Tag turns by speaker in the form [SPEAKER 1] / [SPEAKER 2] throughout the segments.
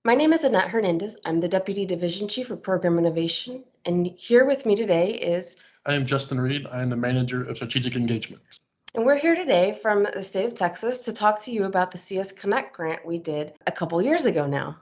[SPEAKER 1] My name is Annette Hernandez. I'm the Deputy Division Chief of Program Innovation, and here with me today is,
[SPEAKER 2] I am Justin Reed. I am the Manager of Strategic Engagement.
[SPEAKER 1] and we're here today from the state of Texas to talk to you about the CS Connect grant we did a couple years ago now.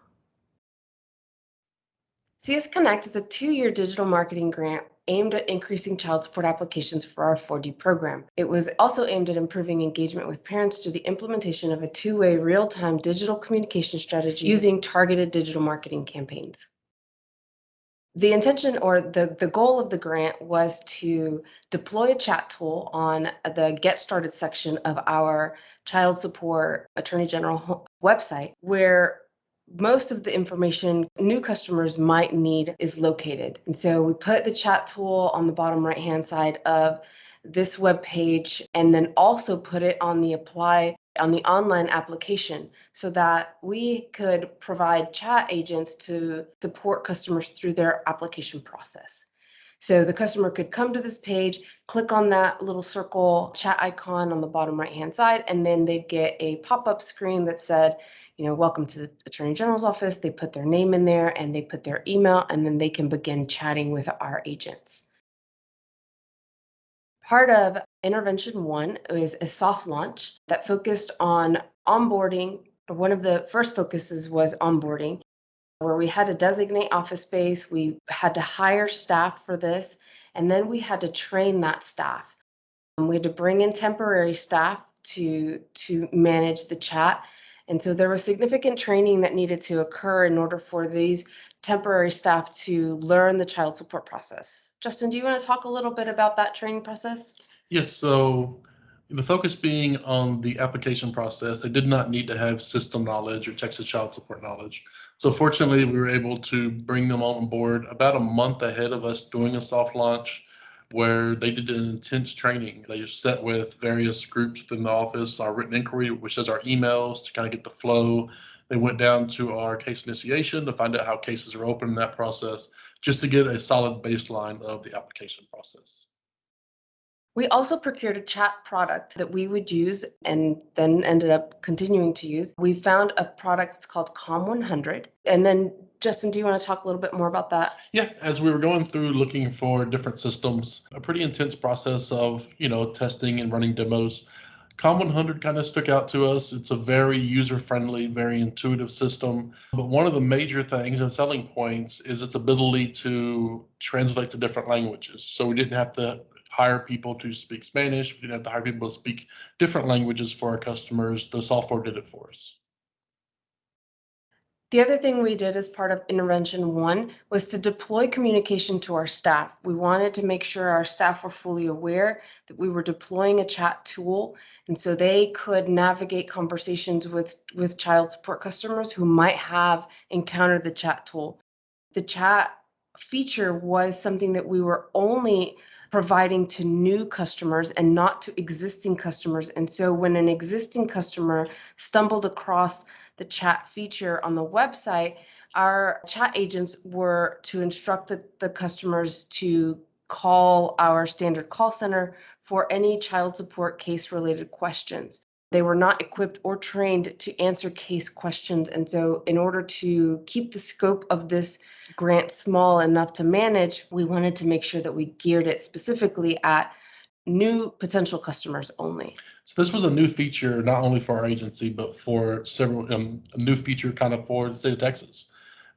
[SPEAKER 1] CS Connect is a 2-year digital marketing grant aimed at increasing child support applications for our 4D program. It was also aimed at improving engagement with parents through the implementation of a two-way real-time digital communication strategy using targeted digital marketing campaigns. The intention or the goal of the grant was to deploy a chat tool on the Get Started section of our Child Support Attorney General website, where most of the information new customers might need is located. And so we put the chat tool on the bottom right-hand side of this web page and then also put it on the online application so that we could provide chat agents to support customers through their application process. So the customer could come to this page, click on that little circle chat icon on the bottom right-hand side, and then they'd get a pop-up screen that said, welcome to the Attorney General's office. They put their name in there and they put their email, and then they can begin chatting with our agents. Part of Intervention 1 is a soft launch that focused on onboarding. One of the first focuses was onboarding, where we had to designate office space, we had to hire staff for this, and then we had to train that staff. And we had to bring in temporary staff to manage the chat. And so there was significant training that needed to occur in order for these temporary staff to learn the child support process. Justin, do you want to talk a little bit about that training process?
[SPEAKER 2] Yes, so the focus being on the application process, they did not need to have system knowledge or Texas child support knowledge. So fortunately, we were able to bring them on board about a month ahead of us doing a soft launch where they did an intense training. They sat with various groups within the office, our written inquiry, which is our emails to kind of get the flow. They went down to our case initiation to find out how cases are open in that process, just to get a solid baseline of the application process.
[SPEAKER 1] We also procured a chat product that we would use and then ended up continuing to use. We found a product that's called COM 100. And then, Justin, do you want to talk a little bit more about that?
[SPEAKER 2] Yeah, as we were going through looking for different systems, a pretty intense process of, testing and running demos. Com 100 kind of stuck out to us. It's a very user-friendly, very intuitive system. But one of the major things and selling points is its ability to translate to different languages. So we didn't have to hire people to speak Spanish. We didn't have to hire people to speak different languages for our customers. The software did it for us.
[SPEAKER 1] The other thing we did as part of Intervention 1 was to deploy communication to our staff. We wanted to make sure our staff were fully aware that we were deploying a chat tool, and so they could navigate conversations with child support customers who might have encountered the chat tool. The chat feature was something that we were only providing to new customers and not to existing customers. And so when an existing customer stumbled across the chat feature on the website, our chat agents were to instruct the customers to call our standard call center for any child support case related questions. They were not equipped or trained to answer case questions. And so in order to keep the scope of this grant small enough to manage, we wanted to make sure that we geared it specifically at new potential customers only.
[SPEAKER 2] So this was a new feature, not only for our agency, but for several, a new feature kind of for the state of Texas.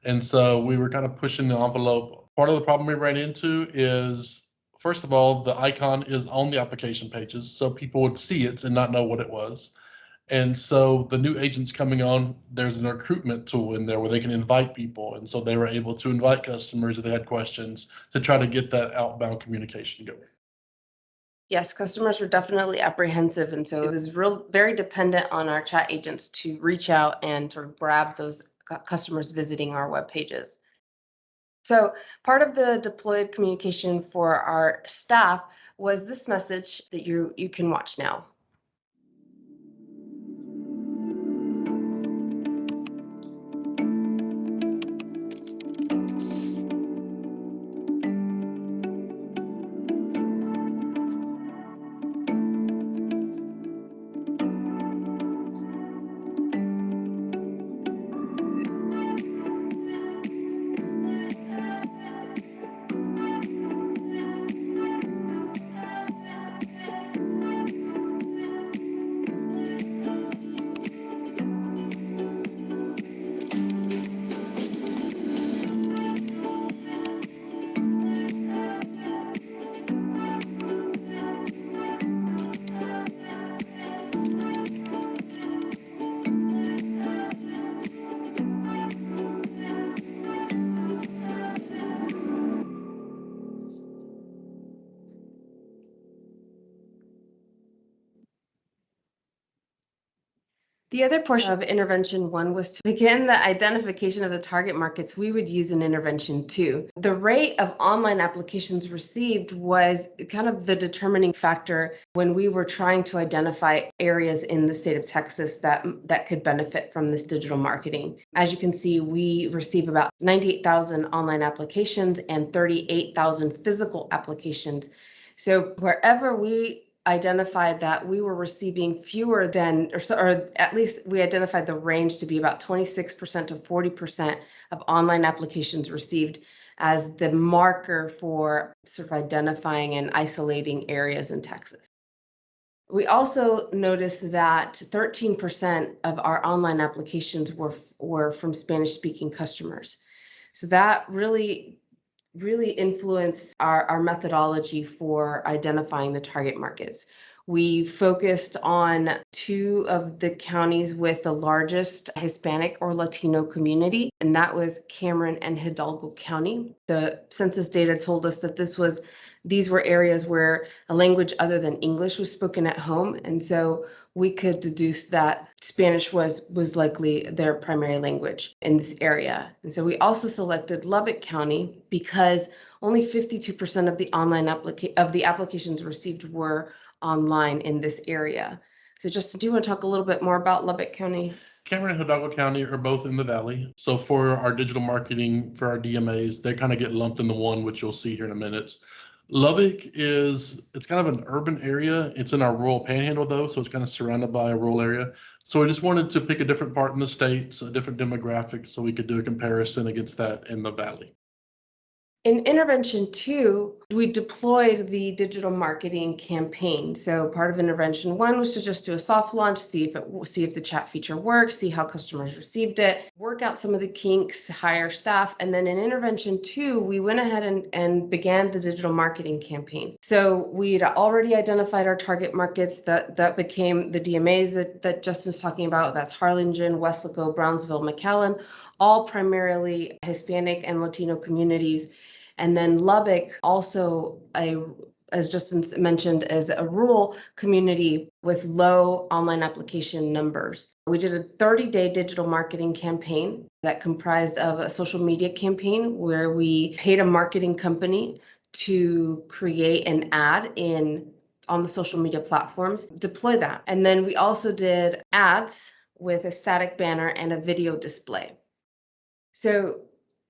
[SPEAKER 2] And so we were kind of pushing the envelope. Part of the problem we ran into is, first of all, the icon is on the application pages, so people would see it and not know what it was. And so the new agents coming on, there's an recruitment tool in there where they can invite people. And so they were able to invite customers if they had questions to try to get that outbound communication going.
[SPEAKER 1] Yes, customers were definitely apprehensive, and so it was very dependent on our chat agents to reach out and sort of grab those customers visiting our web pages. So part of the deployed communication for our staff was this message that you can watch now. The other portion of intervention 1 was to begin the identification of the target markets we would use in intervention 2. The rate of online applications received was kind of the determining factor when we were trying to identify areas in the state of Texas that could benefit from this digital marketing. As you can see, we receive about 98,000 online applications and 38,000 physical applications. So wherever we identified that we were receiving fewer than, or at least we identified the range to be about 26% to 40% of online applications received as the marker for sort of identifying and isolating areas in Texas. We also noticed that 13% of our online applications were from Spanish-speaking customers. So that really influenced our methodology for identifying the target markets. We focused on 2 of the counties with the largest Hispanic or Latino community, and that was Cameron and Hidalgo County. The census data told us that these were areas where a language other than English was spoken at home, and so we could deduce that Spanish was likely their primary language in this area. And so we also selected Lubbock County because only 52% of the applications received were online in this area. So Justin, do you want to talk a little bit more about Lubbock County?
[SPEAKER 2] Cameron and Hidalgo County are both in the valley. So for our digital marketing, for our DMAs, they kind of get lumped into one, which you'll see here in a minute. Lubbock it's kind of an urban area. It's in our rural panhandle though, so it's kind of surrounded by a rural area. So I just wanted to pick a different part in the state, a different demographic, so we could do a comparison against that in the valley.
[SPEAKER 1] In intervention 2, we deployed the digital marketing campaign. So part of intervention 1 was to just do a soft launch, see if the chat feature works, see how customers received it, work out some of the kinks, hire staff. And then in intervention 2, we went ahead and began the digital marketing campaign. So we'd already identified our target markets that became the DMAs that Justin's talking about. That's Harlingen, Weslaco, Brownsville, McAllen, all primarily Hispanic and Latino communities. And then Lubbock, also as Justin mentioned, is a rural community with low online application numbers. We did a 30-day digital marketing campaign that comprised of a social media campaign where we paid a marketing company to create an ad on the social media platforms, deploy that. And then we also did ads with a static banner and a video display. So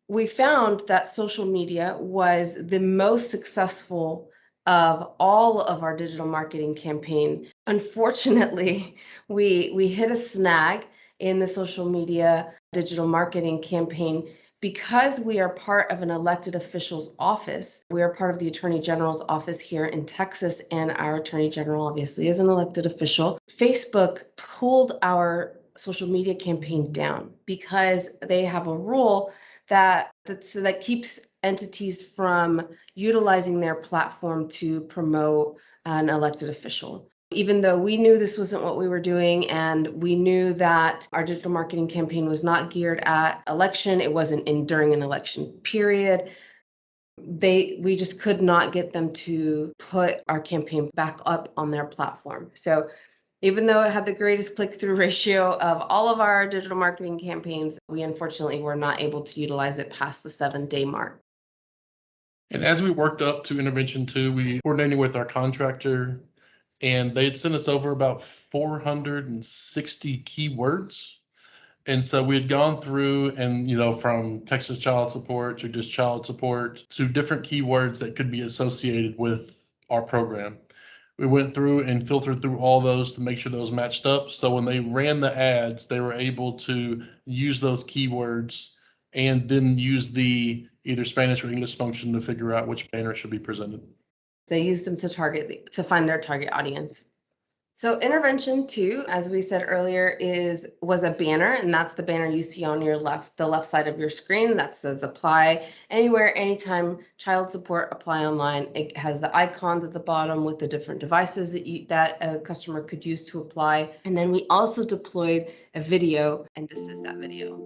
[SPEAKER 1] we found that social media was the most successful of all of our digital marketing campaign. Unfortunately, we hit a snag in the social media digital marketing campaign because we are part of an elected official's office. We are part of the Attorney General's office here in Texas, and our Attorney General obviously is an elected official. Facebook pulled our social media campaign down because they have a rule that keeps entities from utilizing their platform to promote an elected official. Even though we knew this wasn't what we were doing, and we knew that our digital marketing campaign was not geared at election, it wasn't during an election period, we just could not get them to put our campaign back up on their platform. So even though it had the greatest click-through ratio of all of our digital marketing campaigns, we unfortunately were not able to utilize it past the 7-day mark.
[SPEAKER 2] And as we worked up to intervention 2, we coordinated with our contractor, and they had sent us over about 460 keywords. And so we had gone through and, from Texas child support to just child support to different keywords that could be associated with our program. We went through and filtered through all those to make sure those matched up. So when they ran the ads, they were able to use those keywords and then use the either Spanish or English function to figure out which banner should be presented.
[SPEAKER 1] They used them to find their target audience. So intervention 2, as we said earlier, was a banner, and that's the banner you see on the left side of your screen that says apply anywhere, anytime, child support, apply online. It has the icons at the bottom with the different devices that a customer could use to apply. And then we also deployed a video, and this is that video.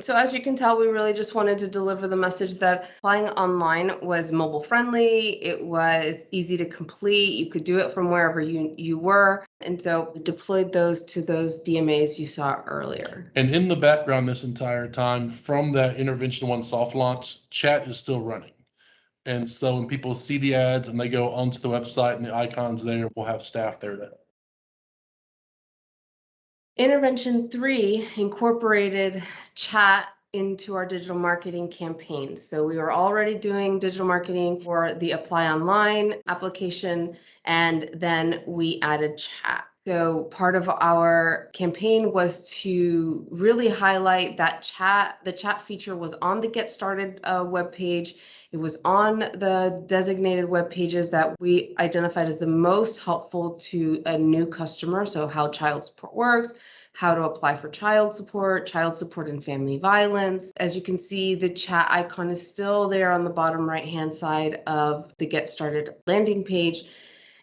[SPEAKER 1] So as you can tell, we really just wanted to deliver the message that applying online was mobile friendly, it was easy to complete, you could do it from wherever you were. And so we deployed those to those DMAs you saw earlier.
[SPEAKER 2] And in the background this entire time, from that Intervention 1 soft launch, chat is still running. And so when people see the ads and they go onto the website and the icons there, we'll have staff there to.
[SPEAKER 1] Intervention 3 incorporated chat into our digital marketing campaigns. So we were already doing digital marketing for the Apply Online application, and then we added chat. So part of our campaign was to really highlight that the chat feature was on the Get Started webpage. It was on the designated web pages that we identified as the most helpful to a new customer. So how child support works, how to apply for child support and family violence. As you can see, the chat icon is still there on the bottom right-hand side of the Get Started landing page.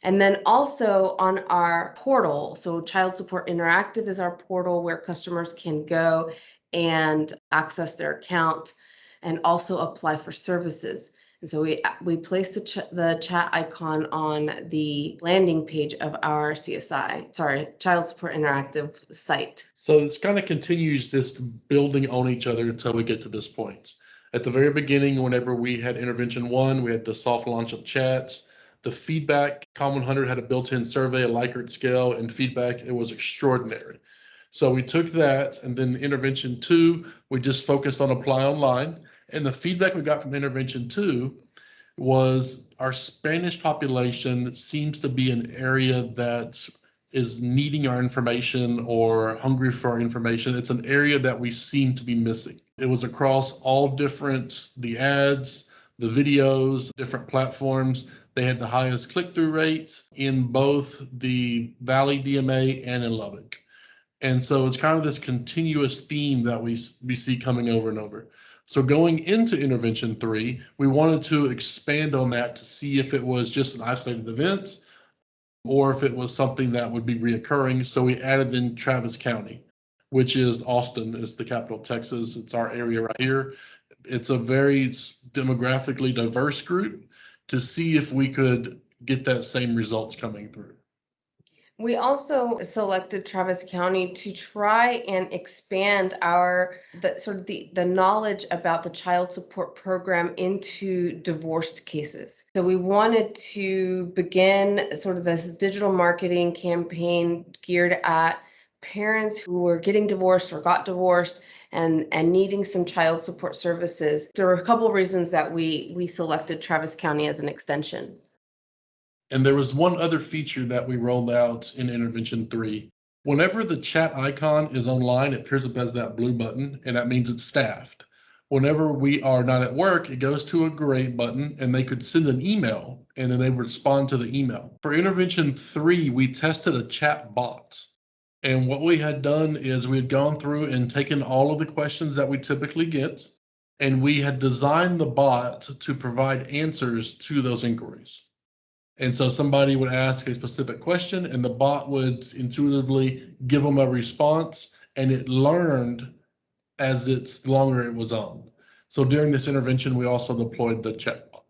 [SPEAKER 1] And then also on our portal, so Child Support Interactive is our portal where customers can go and access their account and also apply for services. And so we placed the chat icon on the landing page of our Child Support Interactive site.
[SPEAKER 2] So this kind of continues this building on each other until we get to this point. At the very beginning, whenever we had Intervention 1, we had the soft launch of chats. The feedback, Com100 had a built-in survey, a Likert scale, and feedback, it was extraordinary. So we took that, and then Intervention 2, we just focused on Apply Online. And the feedback we got from Intervention 2 was our Spanish population seems to be an area that is needing our information or hungry for our information. It's an area that we seem to be missing. It was across all the ads, the videos, different platforms. They had the highest click-through rate in both the Valley DMA and in Lubbock. And so it's kind of this continuous theme that we see coming over and over. So going into Intervention 3, we wanted to expand on that to see if it was just an isolated event or if it was something that would be reoccurring. So we added in Travis County, which is Austin, is the capital of Texas. It's our area right here. It's a very demographically diverse group to see if we could get that same results coming through.
[SPEAKER 1] We also selected Travis County to try and expand the knowledge about the child support program into divorced cases. So we wanted to begin sort of this digital marketing campaign geared at parents who were getting divorced or got divorced and needing some child support services. There were a couple of reasons that we selected Travis County as an extension.
[SPEAKER 2] And there was one other feature that we rolled out in Intervention 3. Whenever the chat icon is online, it appears up as that blue button, and that means it's staffed. Whenever we are not at work, it goes to a gray button, and they could send an email, and then they would respond to the email. For Intervention 3, we tested a chat bot. And what we had done is we had gone through and taken all of the questions that we typically get, and we had designed the bot to provide answers to those inquiries. And so somebody would ask a specific question and the bot would intuitively give them a response, and it learned as it's longer it was on. So during this intervention, we also deployed the chatbot.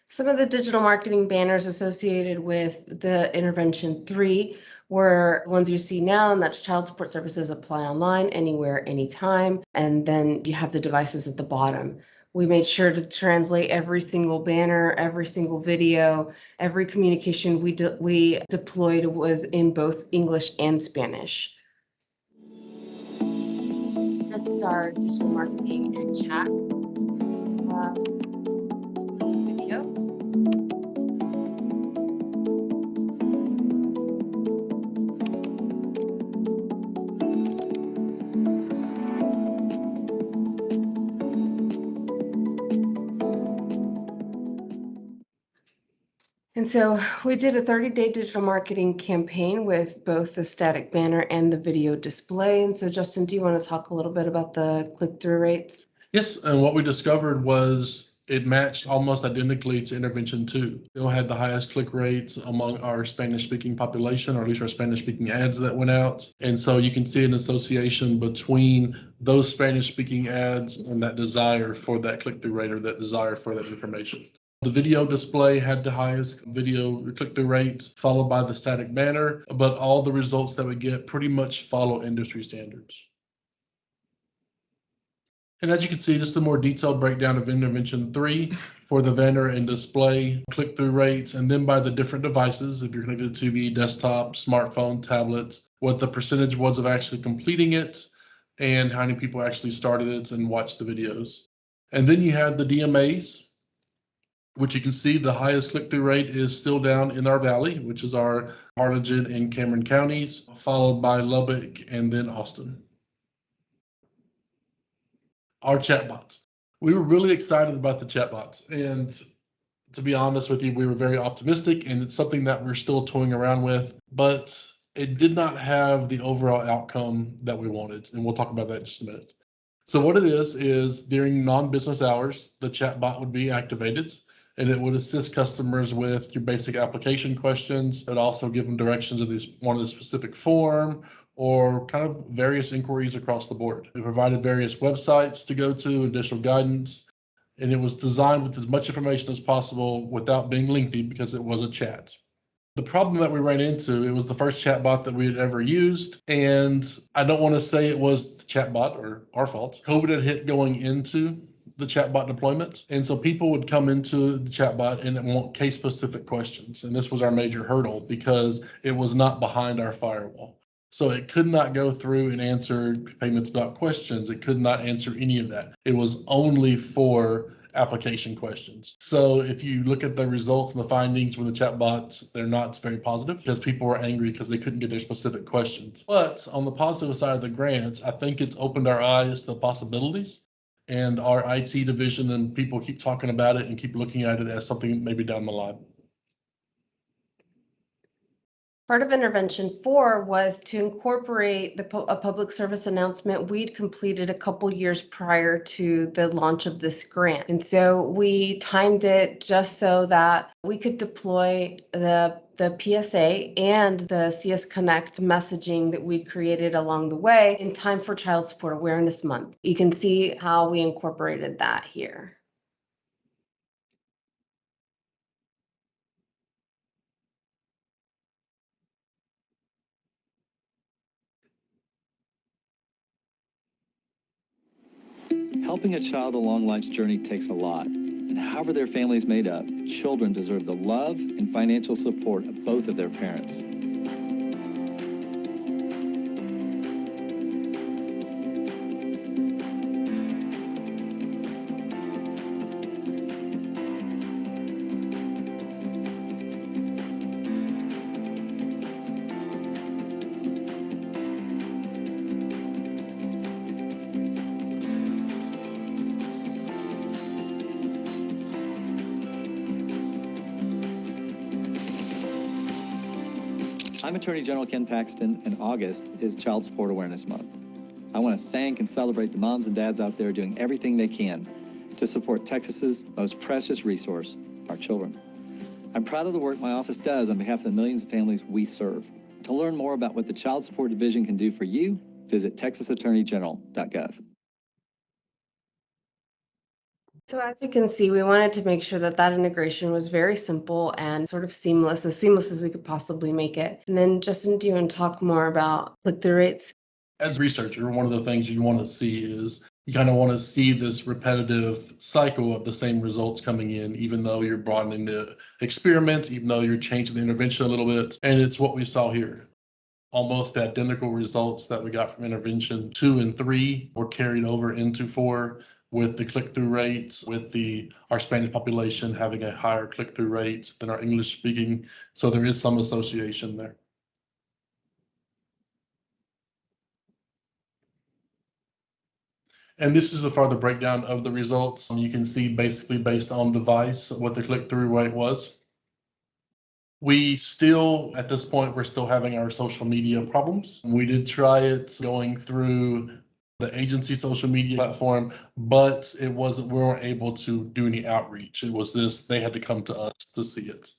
[SPEAKER 1] Some of the digital marketing banners associated with the Intervention 3 were ones you see now, and that's child support services apply online, anywhere, anytime. And then you have the devices at the bottom. We made sure to translate every single banner, every single video, every communication we deployed was in both English and Spanish. This is our digital marketing and chat video. And so we did a 30-day digital marketing campaign with both the static banner and the video display. And so Justin, do you want to talk a little bit about the click-through rates?
[SPEAKER 2] Yes, and what we discovered was It matched almost identically to intervention 2. Still had the highest click rates among our Spanish speaking population, or at least our Spanish speaking ads that went out. And so you can see an association between those Spanish speaking ads and that desire for that click through rate, or that desire for that information. The video display had the highest video click-through rate, followed by the static banner, but all the results that we get pretty much follow industry standards. And as you can see, just a more detailed breakdown of intervention 3 for the banner and display click-through rates, and then by the different devices, if you're connected to TV, desktop, smartphone, tablets, what the percentage was of actually completing it, and how many people actually started it and watched the videos. And then you had the DMAs, which you can see the highest click-through rate is still down in our valley, which is our Harlingen and Cameron counties, followed by Lubbock and then Austin. Our chatbots. We were really excited about the chatbots, and to be honest with you, we were very optimistic, and it's something that we're still toying around with, but it did not have the overall outcome that we wanted, and we'll talk about that in just a minute. So what it is during non-business hours, the chatbot would be activated, and it would assist customers with your basic application questions. It also give them directions of this one of the specific form, or kind of various inquiries across the board. It provided various websites to go to, additional guidance, and it was designed with as much information as possible without being lengthy because it was a chat. The problem that we ran into, it was the first chatbot that we had ever used, and I don't want to say it was the chatbot or our fault. COVID had hit going into the chatbot deployment, and so people would come into the chatbot and want case-specific questions, and this was our major hurdle because it was not behind our firewall. So it could not go through and answer payments about questions. It could not answer any of that. It was only for application questions. So if you look at the results and the findings from the chatbots, they're not very positive because people were angry because they couldn't get their specific questions. But on the positive side of the grant, I think it's opened our eyes to the possibilities, and our IT division and people keep talking about it and keep looking at it as something maybe down the line.
[SPEAKER 1] Part of intervention 4 was to incorporate a public service announcement we'd completed a couple years prior to the launch of this grant. And so we timed it just so that we could deploy the PSA and the CS Connect messaging that we'd created along the way in time for Child Support Awareness Month. You can see how we incorporated that here.
[SPEAKER 3] Helping a child along life's journey takes a lot, and however their family is made up, children deserve the love and financial support of both of their parents. I'm Attorney General Ken Paxton, and August is Child Support Awareness Month. I want to thank and celebrate the moms and dads out there doing everything they can to support Texas's most precious resource, our children. I'm proud of the work my office does on behalf of the millions of families we serve. To learn more about what the Child Support Division can do for you, visit texasattorneygeneral.gov.
[SPEAKER 1] So as you can see, we wanted to make sure that that integration was very simple and sort of seamless as we could possibly make it. And then Justin, do you want to talk more about click-through rates?
[SPEAKER 2] As a researcher, one of the things you want to see is you kind of want to see this repetitive cycle of the same results coming in, even though you're broadening the experiment, even though you're changing the intervention a little bit. And it's what we saw here. Almost identical results that we got from intervention 2 and 3 were carried over into 4, with the click-through rates, with our Spanish population having a higher click-through rate than our English speaking. So there is some association there. And this is a further breakdown of the results. You can see basically based on device what the click-through rate was. We still, at this point, we're still having our social media problems. We did try it going through the agency social media platform, but we weren't able to do any outreach. It was this, they had to come to us to see it.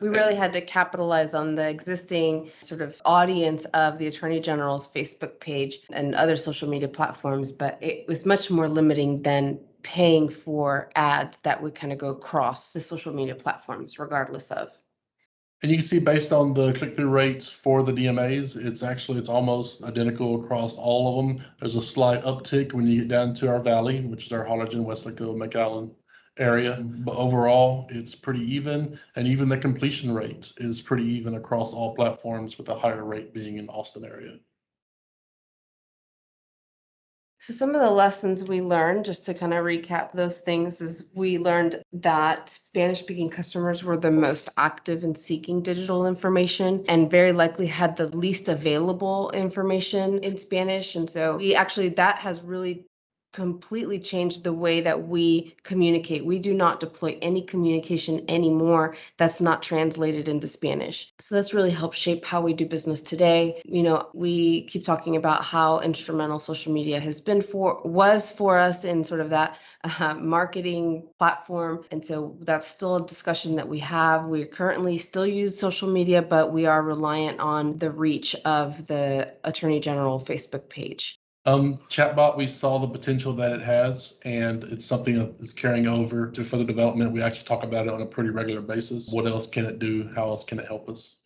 [SPEAKER 1] We really had to capitalize on the existing sort of audience of the Attorney General's Facebook page and other social media platforms, but it was much more limiting than paying for ads that would kind of go across the social media platforms, regardless of.
[SPEAKER 2] And you can see based on the click-through rates for the DMAs, it's almost identical across all of them. There's a slight uptick when you get down to our valley, which is our Harlingen, Weslaco, McAllen area. But overall, it's pretty even. And even the completion rate is pretty even across all platforms, with a higher rate being in Austin area.
[SPEAKER 1] So some of the lessons we learned, just to kind of recap those things, is we learned that Spanish-speaking customers were the most active in seeking digital information and very likely had the least available information in Spanish. And so that has really completely changed the way that we communicate. We do not deploy any communication anymore that's not translated into Spanish. So that's really helped shape how we do business today. We keep talking about how instrumental social media was for us in sort of that marketing platform. And so that's still a discussion that we have. We currently still use social media, but we are reliant on the reach of the Attorney General Facebook page.
[SPEAKER 2] Chatbot, we saw the potential that it has, and it's something that is carrying over to further development. We actually talk about it on a pretty regular basis. What else can it do? How else can it help us?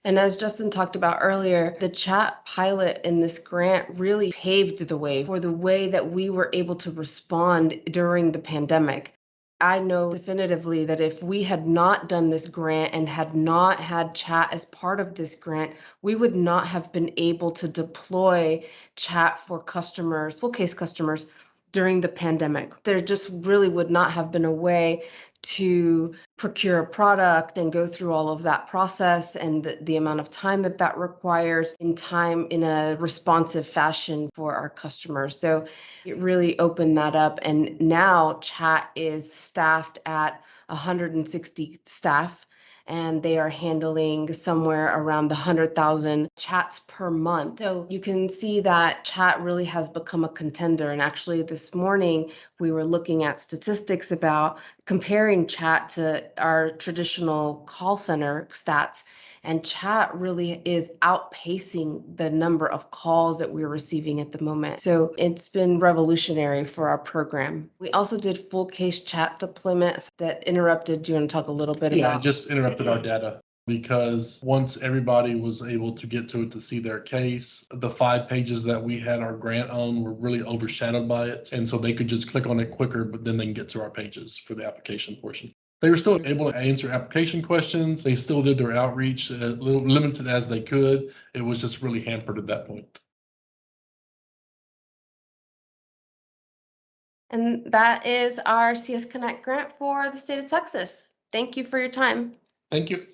[SPEAKER 1] And as Justin talked about earlier, the chat pilot in this grant really paved the way for the way that we were able to respond during the pandemic. I know definitively that if we had not done this grant and had not had chat as part of this grant, we would not have been able to deploy chat for customers, full case customers, during the pandemic. There just really would not have been a way to procure a product and go through all of that process and the amount of time that requires in a responsive fashion for our customers. So it really opened that up. And now chat is staffed at 160 staff, and they are handling somewhere around the 100,000 chats per month. So you can see that chat really has become a contender. And actually this morning, we were looking at statistics about comparing chat to our traditional call center stats. And chat really is outpacing the number of calls that we're receiving at the moment. So it's been revolutionary for our program. We also did full case chat deployments that interrupted. Do you want to talk a little bit about?
[SPEAKER 2] Yeah, it just interrupted our data, because once everybody was able to get to it to see their case, the 5 pages that we had our grant on were really overshadowed by it. And so they could just click on it quicker, but then they can get to our pages for the application portion. They were still able to answer application questions. They still did their outreach, little limited as they could. It was just really hampered at that point.
[SPEAKER 1] And that is our CS Connect grant for the state of Texas. Thank you for your time.
[SPEAKER 2] Thank you.